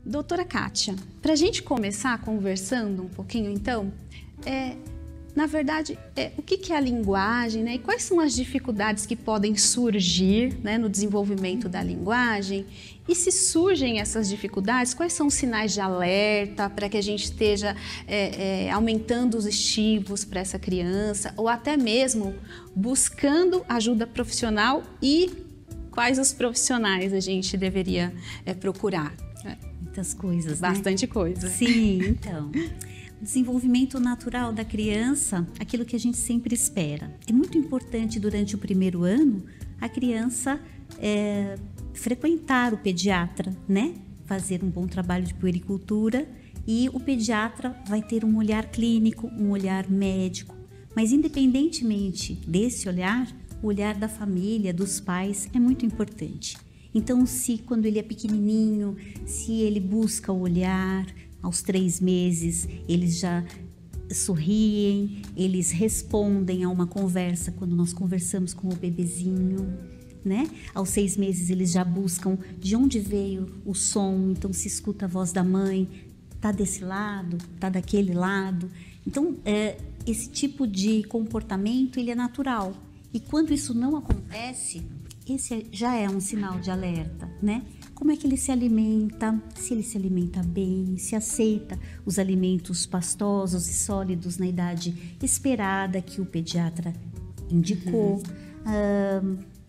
Doutora Kátia, para a gente começar conversando um pouquinho, então, na verdade, o que é a linguagem, né? E quais são as dificuldades que podem surgir, né, no desenvolvimento da linguagem? E se surgem essas dificuldades, quais são os sinais de alerta para que a gente esteja aumentando os estímulos para essa criança, ou até mesmo buscando ajuda profissional, e quais os profissionais a gente deveria procurar? Muitas coisas, Bastante coisa. Sim, então. O desenvolvimento natural da criança, aquilo que a gente sempre espera. É muito importante durante o primeiro ano a criança frequentar o pediatra, né? Fazer um bom trabalho de puericultura, e o pediatra vai ter um olhar clínico, um olhar médico. Mas independentemente desse olhar, o olhar da família, dos pais é muito importante. Então, se quando ele é pequenininho, se ele busca o olhar, aos 3 meses eles já sorriem, eles respondem a uma conversa quando nós conversamos com o bebezinho, né? Aos 6 meses eles já buscam de onde veio o som, então se escuta a voz da mãe, tá desse lado, tá daquele lado. Então, esse tipo de comportamento ele é natural. E quando isso não acontece, esse já é um sinal de alerta, né? Como é que ele se alimenta, se ele se alimenta bem, se aceita os alimentos pastosos e sólidos na idade esperada que o pediatra indicou.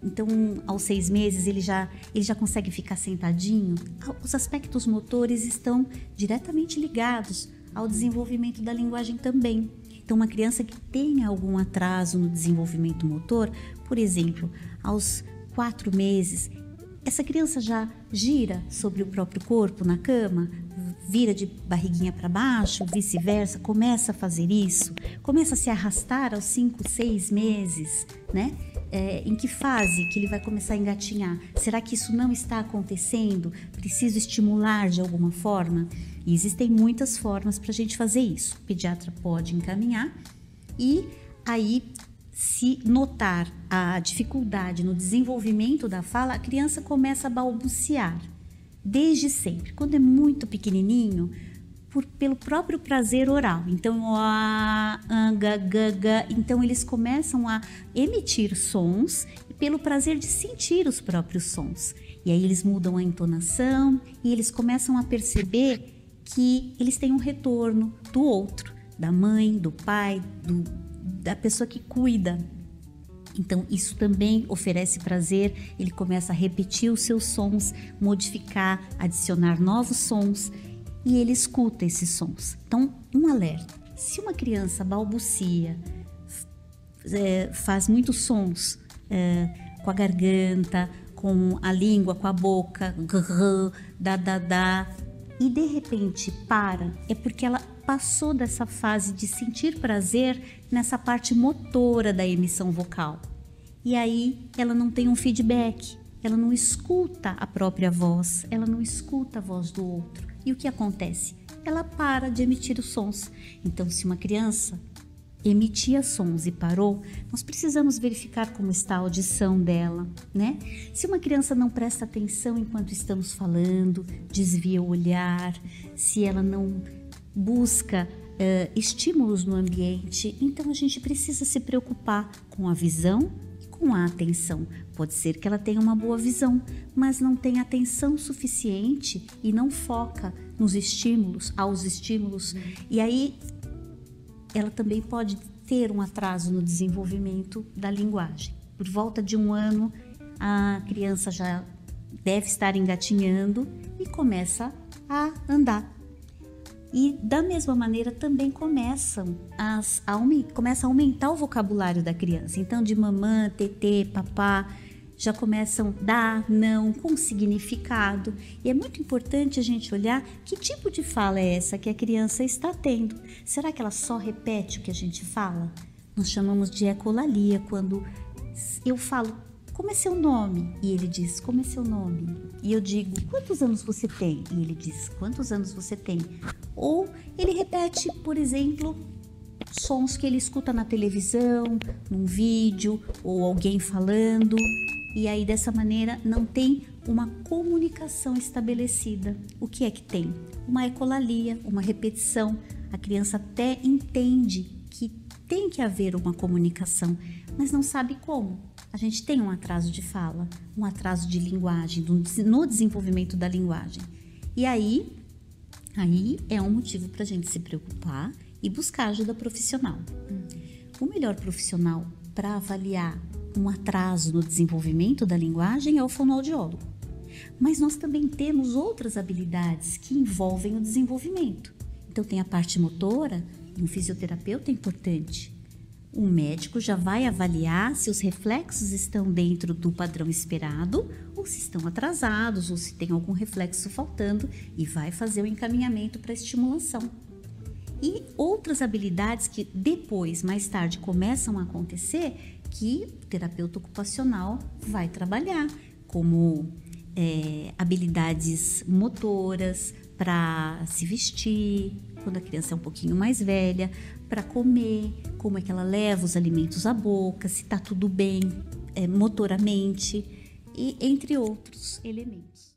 Então, aos 6 meses, ele já consegue ficar sentadinho. Os aspectos motores estão diretamente ligados ao desenvolvimento da linguagem também. Então, uma criança que tenha algum atraso no desenvolvimento motor, por exemplo, aos 4 meses, essa criança já gira sobre o próprio corpo na cama, vira de barriguinha para baixo, vice-versa, começa a fazer isso, começa a se arrastar aos 5, 6 meses, né? Em que fase que ele vai começar a engatinhar? Será que isso não está acontecendo? Preciso estimular de alguma forma? E existem muitas formas para a gente fazer isso. O pediatra pode encaminhar, e aí, se notar a dificuldade no desenvolvimento da fala, a criança começa a balbuciar desde sempre. Quando é muito pequenininho, pelo próprio prazer oral. Então, então eles começam a emitir sons pelo prazer de sentir os próprios sons. E aí eles mudam a entonação e eles começam a perceber que eles têm um retorno do outro, da mãe, do pai, da pessoa que cuida. Então, isso também oferece prazer. Ele começa a repetir os seus sons, modificar, adicionar novos sons, e ele escuta esses sons. Então, um alerta: se uma criança balbucia, faz muitos sons com a garganta, com a língua, com a boca, e de repente para, é porque ela passou dessa fase de sentir prazer nessa parte motora da emissão vocal. E aí ela não tem um feedback, ela não escuta a própria voz, ela não escuta a voz do outro. E o que acontece? Ela para de emitir os sons. Então, se uma criança emitia sons e parou, nós precisamos verificar como está a audição dela, né? Se uma criança não presta atenção enquanto estamos falando, desvia o olhar, se ela não busca estímulos no ambiente, então a gente precisa se preocupar com a visão e com a atenção. Pode ser que ela tenha uma boa visão, mas não tem atenção suficiente e não foca aos estímulos, e aí ela também pode ter um atraso no desenvolvimento da linguagem. Por volta de 1 ano, a criança já deve estar engatinhando e começa a andar. E da mesma maneira também começa a aumentar o vocabulário da criança. Então, de mamã, tetê, papá, já começam dar, não, com significado. E é muito importante a gente olhar que tipo de fala é essa que a criança está tendo. Será que ela só repete o que a gente fala? Nós chamamos de ecolalia, quando eu falo: como é seu nome? E ele diz: como é seu nome? E eu digo: quantos anos você tem? E ele diz: quantos anos você tem? Ou ele repete, por exemplo, sons que ele escuta na televisão, num vídeo, ou alguém falando. E aí, dessa maneira, não tem uma comunicação estabelecida. O que é que tem? Uma ecolalia, uma repetição. A criança até entende que tem que haver uma comunicação, mas não sabe como. A gente tem um atraso de fala, um atraso de linguagem, no desenvolvimento da linguagem. E aí é um motivo para a gente se preocupar e buscar ajuda profissional. O melhor profissional para avaliar um atraso no desenvolvimento da linguagem é o fonoaudiólogo. Mas nós também temos outras habilidades que envolvem o desenvolvimento. Então tem a parte motora, e um fisioterapeuta é importante. Um médico já vai avaliar se os reflexos estão dentro do padrão esperado, ou se estão atrasados, ou se tem algum reflexo faltando, e vai fazer o encaminhamento para estimulação. E outras habilidades que depois, mais tarde, começam a acontecer, que o terapeuta ocupacional vai trabalhar, como habilidades motoras para se vestir, quando a criança é um pouquinho mais velha, para comer, como é que ela leva os alimentos à boca, se está tudo bem motoramente, e entre outros elementos.